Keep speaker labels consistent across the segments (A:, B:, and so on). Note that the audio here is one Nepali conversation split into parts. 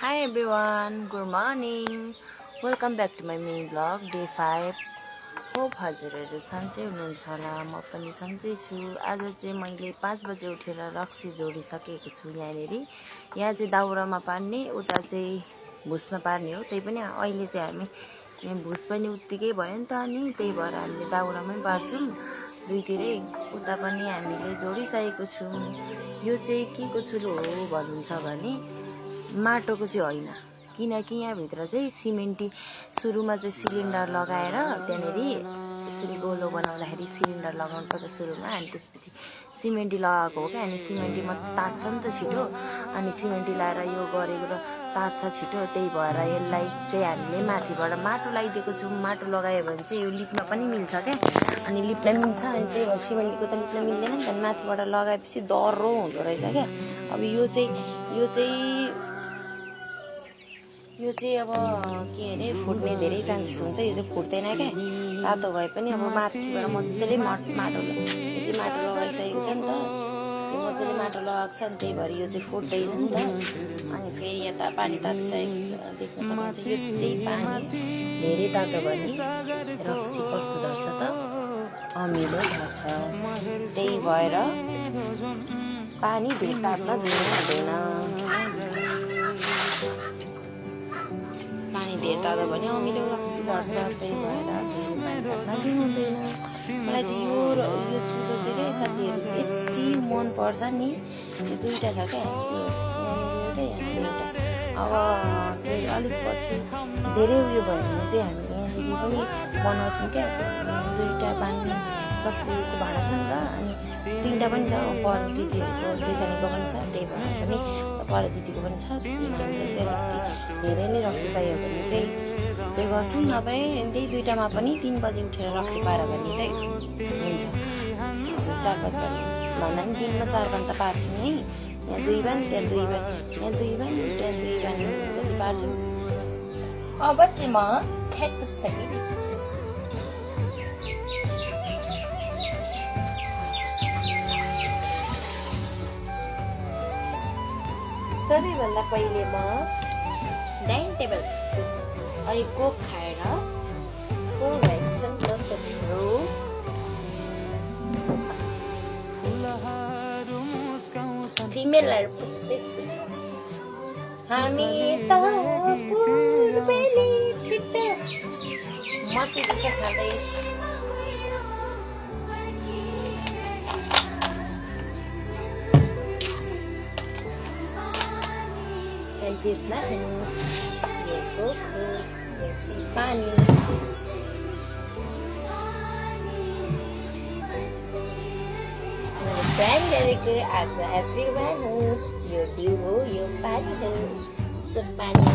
A: Hi everyone, good morning. Welcome back to my mini vlog day 5. Hope हजुरहरू सन्चै हुनुहुन्छ होला। म पनि सन्चै छु। आज चाहिँ मैले 5 बजे उठेर रक्सी जोडिसकेको छु। यहाँ चाहिँ दाउरामा पार्ने, उता चाहिँ भुसमा पार्ने हो। त्यही पनि अहिले चाहिँ हामी यहाँ भुस पनि उत्तिकै भयो नि त, अनि त्यही भएर हामीले दाउरामै पार्छौँ दुईतिरै। उता पनि हामीले जोडिसकेको छौँ। यो चाहिँ के को चुलो हो भन्नुहुन्छ भने माटोको चाहिँ होइन, किनकि यहाँभित्र चाहिँ सिमेन्टी सुरुमा चाहिँ सिलिन्डर लगाएर त्यहाँनेरि यसरी गोलो बनाउँदाखेरि सिलिन्डर लगाउनु पर्छ सुरुमा, अनि त्यसपछि सिमेन्टी लगाएको हो क्या। अनि सिमेन्टीमा तात्छ नि त छिटो, अनि सिमेन्टी लगाएर यो गरेको र तात्छ छिटो। त्यही भएर यसलाई चाहिँ हामीले माथिबाट माटो लगाइदिएको छौँ। माटो लगायो भने चाहिँ यो लिप्न पनि मिल्छ क्या, अनि लिप्न मिल्छ। अनि त्यही भएर सिमेन्टीको त लिप्न मिल्दैन नि त, माथिबाट लगाएपछि डह्रो हुँदो रहेछ क्या। अब यो चाहिँ अब के अरे फुट्ने धेरै चान्सेस हुन्छ। यो चाहिँ फुट्दैन क्या, तातो भए पनि। अब माथिबाट मजाले माटो यो चाहिँ माटो लगाइसकेको छ नि त, यो मजाले माटो लगाएको छ नि, त्यही भएर यो चाहिँ फुट्दैन नि त। अनि फेरि यता पानी तातिसकेको छ, देख्न सक्नुहुन्छ। यो चाहिँ पानी धेरै तातो भने रक्सी कस्तो झर्छ त, अमिलो झर्छ। त्यही भएर पानी धेरै ताप्न दिनु हुँदैन। पानी धेरै तातो भने अमिलो रक्सी झर्छ, त्यही भएर धेरै पानी ताप्न दिनु हुँदैन। मलाई चाहिँ यो चुलो चाहिँ क्या साथीहरू यति मनपर्छ नि। यो दुईवटा छ क्या, एउटै एउटा। अब फेरि अलिक पछि धेरै उयो भयो भने चाहिँ हामीले यहाँनिर पनि बनाउँछौँ क्या। दुईवटा पानी रक्सीको भाँडा छ नि त, अनि तिनवटा पनि छ। पर दिदीहरूको दुईजनाको पनि छ, त्यही भएर पनि पर दिदीको पनि छ। हामीलाई चाहिँ अलिकति धेरै नै रक्सी चाहियो भने चाहिँ त्यो गर्छौँ, नभए त्यही दुईवटामा पनि 3 बजी उठेर रक्सी पार्यो भने चाहिँ हुन्छ। 4-5 बजी भन्दा पनि दिनमा 4 बार त पार्छौँ है। यहाँ 2 बार, त्यहाँ 2 बार, यहाँ 2 बार, त्यहाँ 2 बार जति पार्छौँ। अब चाहिँ म खाट पुस्तक छु। सबैभन्दा पहिले म डाइनिङ टेबल पुस्छु। अनि कोक खाएर फिमेलहरू पुस्दैछु। हामी त पूर्वेली ठिट्टा मचिन्छ खाँदै। And this nice. Your coco, your Tiffany. My brand Erica as everyone who your duo, your party who the funny.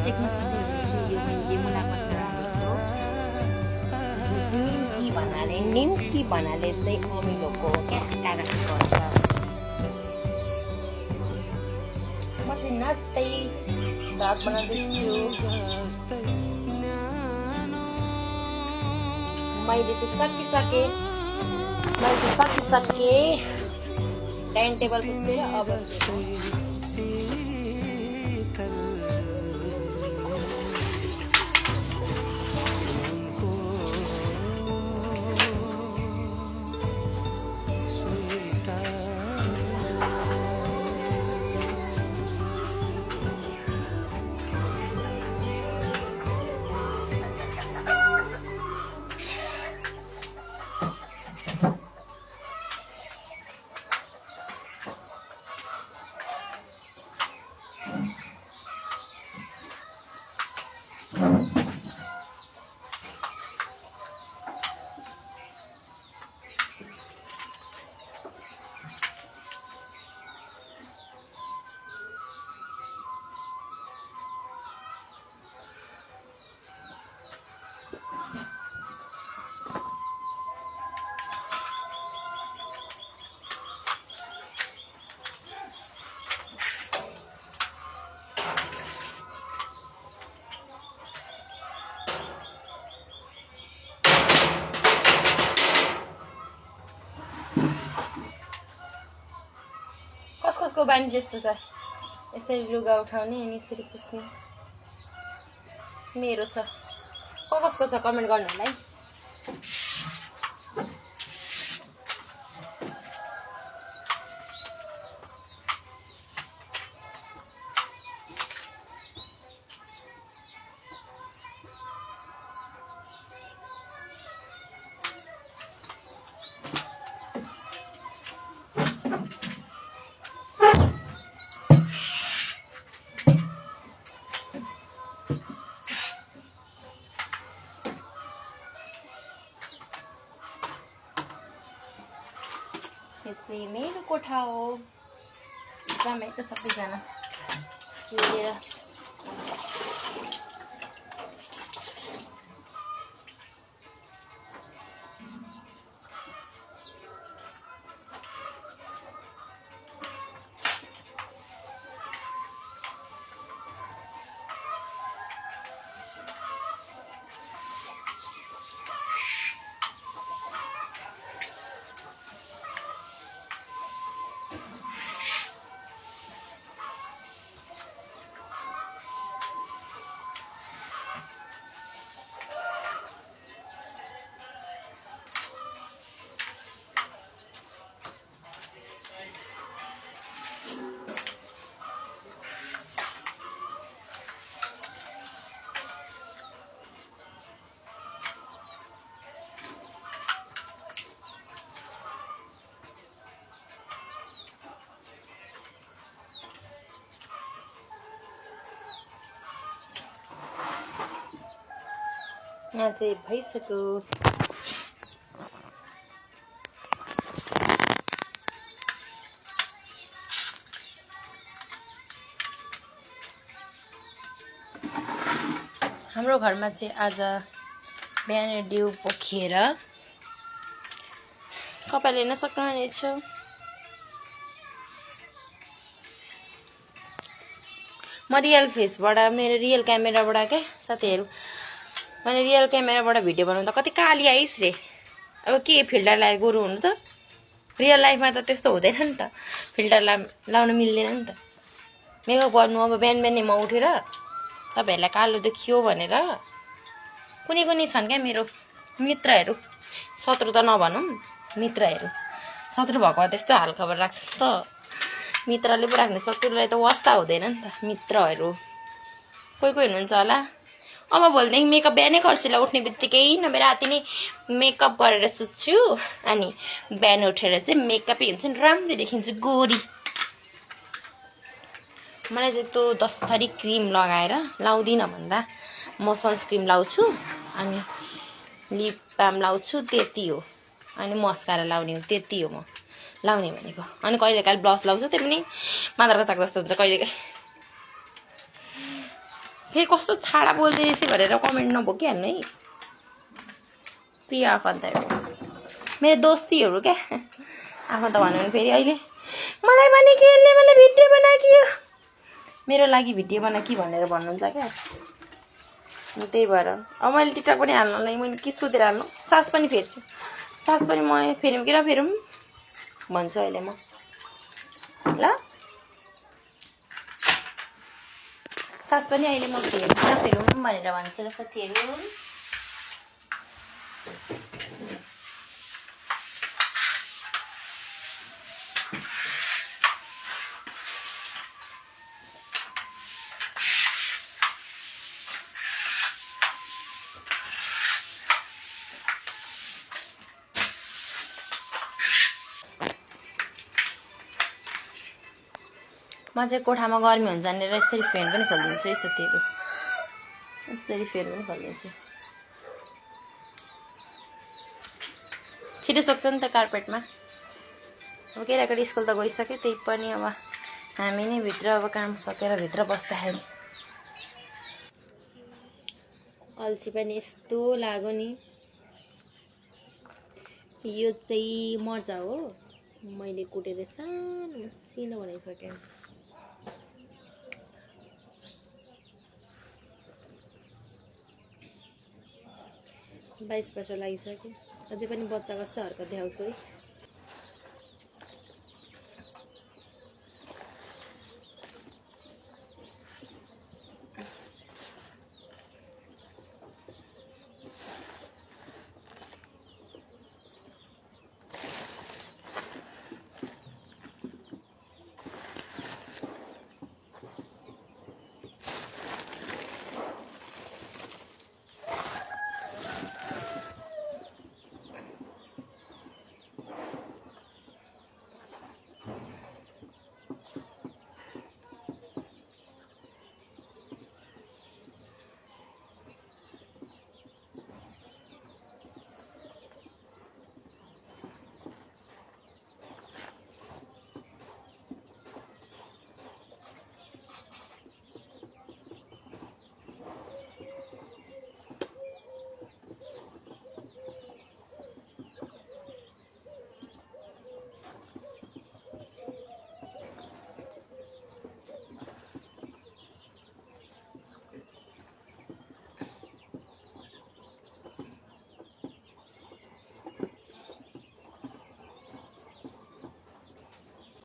A: देख्न सक्नुहुन्छ यो मुलाको चराको निम्की भन्नाले चाहिँ अमिलोको क्या कागजको छ। म चाहिँ नाच्दै भात बनाउँदैछु। मैले चाहिँ सकिसकेँ डाइनिङ टेबल पुस्सेर। अब कसको बानी जस्तो छ यसरी लुगा उठाउने अनि यसरी पुस्ने मेरो छ कसको छ कमेन्ट गर्नु होला है यो चाहिँ मेरो कोठा हो जामै त सबैजना लिएर यहाँ चाहिँ भइसक्यो हाम्रो घरमा चाहिँ आज बिहान दिउ पोखिएर कपाल हेर्न सक्नुहुनेछ म रियल फेसबाट मेरो रियल क्यामेराबाट क्या साथीहरु मैले रियल क्यामेराबाट भिडियो बनाउँदा कति काली आइस रे अब के फिल्टर लगाएर गुरु हुनु त रियल लाइफमा त त्यस्तो हुँदैन नि त फिल्टर लाउन मिल्दैन नि त मेकअप गर्नु अब बिहान बिहानै म उठेर तपाईहरुलाई कालो देखियो भनेर कुनै कुनै छन् क्या मेरो मित्रहरु शत्रु त नभनौं मित्रहरु शत्रु भएको त्यस्तो हालखबर राख्छ त मित्रले पो राख्ने शत्रुलाई त वास्ता हुँदैन नि त मित्रहरु कोही कोही हुनुहुन्छ होला अब भोलिदेखि मेकअप बिहानै गर्छु ल उठ्ने बित्तिकै नभए राति नै मेकअप गरेर सुत्छु अनि बिहान उठेर चाहिँ मेकअप हुन्छ नि राम्रो देखिन्छ गोरी मलाई चाहिँ त्यो 10 थरी क्रिम लगाएर लाउँदिन भन्दा म सनस्क्रिम लाउँछु अनि लिप बाम लाउँछु त्यति हो अनि मस्कारा लाउने हो त्यति हो म लाउने भनेको अनि कहिलेकाहीँ ब्लस लाउँछु त्यो पनि मादरको साग जस्तो हुन्छ कहिलेकाहीँ फेरि कस्तो छाडा बोल्दै रहेछ भनेर कमेन्ट नबोकिहाल्नु है प्रिया आफन्तहरु मेरो दोस्तीहरु क्या आफन्त भन्नु भने फेरि अहिले मलाई पनि के यसले मलाई भिडियो बनाकियो मेरो लागि भिडियो बना कि भनेर भन्नुहुन्छ क्या त्यही भएर अब मैले टिकटक पनि हाल्नलाई मैले के सोधेर हाल्नु सास पनि फेर्छु सास पनि म फेरौँ कि नफेरौँ भन्छु अहिले म ल सास पनि अहिले म फेरौँ भनेर भन्छु ल साथीहरु म चाहिँ कोठामा गर्मी हुन्छ भनेर यसरी फ्यान पनि खोलिदिन्छु है साथीहरू। यसरी फ्यान पनि खोलिदिन्छु। छिटो सक्छ नि त कार्पेटमा। अब केटाकेटी स्कुल त गइसक्यो, त्यही पनि अब हामी नै भित्र अब काम सकेर भित्र बस्दाखेरि अल्छी पनि यस्तो लाग्यो नि। यो चाहिँ मर्चा हो, मैले कुटेर सानो मसिनो बनाइसकेँ। 22 वर्ष लागिसक्यो, अझै पनि बच्चा कस्तो हरकत देखाउँछु है।